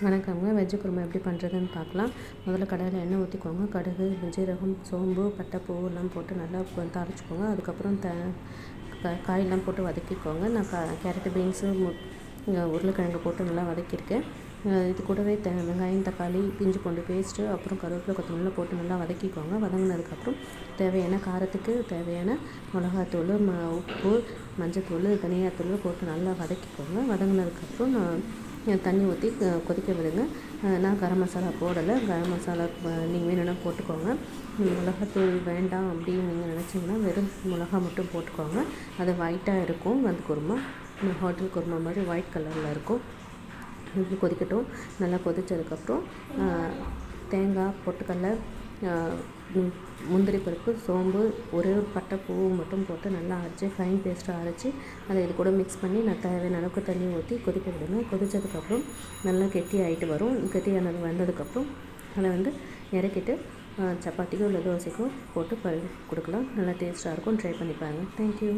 வணக்கங்க. வெஜ்ஜு குருமா எப்படி பண்ணுறதுன்னு பார்க்கலாம். முதல்ல கடாயில் எண்ணெய் ஊற்றிக்கோங்க. கடுகு, ஜீரகம், சோம்பு, பட்டை, பூவெல்லாம் போட்டு நல்லா தாளிச்சுக்கோங்க. அதுக்கப்புறம் காயெல்லாம் போட்டு வதக்கிக்கோங்க. நான் கேரட்டு, பீன்ஸு, உருளைக்கிழங்கு போட்டு நல்லா வதக்கியிருக்கேன். இது கூடவே வெங்காயம், தக்காளி, இஞ்சி பூண்டு பேஸ்ட்டு, அப்புறம் கருவேப்பிலை, கொத்தமல்லிலாம் போட்டு நல்லா வதக்கிக்கோங்க. வதங்கினதுக்கப்புறம் தேவையான காரத்துக்கு தேவையான மிளகாத்தூள், உப்பு, மஞ்சத்தூள், தனியாத்தூள் போட்டு நல்லா வதக்கிக்கோங்க. வதங்கினதுக்கப்புறம் தண்ணி ஊற்றி கொதிக்க விடுங்க. நான் கரம் மசாலா போடலை. கரம் மசாலா நீங்கள் வேணும்னா போட்டுக்கோங்க. மிளகாத்தூள் வேண்டாம் அப்படின்னு நீங்கள் நினச்சிங்கன்னா வெறும் மிளகா மட்டும் போட்டுக்கோங்க. அது ஒயிட்டாக இருக்கும். அந்த குருமா ஹோட்டல் குருமா மாதிரி ஒயிட் கலரில் இருக்கும். இப்படி கொதிக்கட்டும். நல்லா கொதித்ததுக்கப்புறம் தேங்காய், பொட்டுக்கடலை, முந்திரி பருப்பு, சோம்பு, ஒரே ஒரு பட்டை, பூ மட்டும் போட்டு நல்லா அரைச்சி ஃபைன் பேஸ்ட்டாக அரைச்சி அதை இது கூட மிக்ஸ் பண்ணி நான் தேவையான அளவுக்கு தண்ணி ஊற்றி கொதிக்க விடுங்க. கொதித்ததுக்கப்புறம் நல்லா கெட்டி ஆகிட்டு வரும். கெட்டியானது வந்ததுக்கப்புறம் அதை இறக்கிட்டு சப்பாத்திக்கோ இல்லை தோசைக்கோ போட்டு கொடுக்கலாம். நல்லா டேஸ்ட்டாக இருக்கும். ட்ரை பண்ணி பாருங்கள். தேங்க்யூ.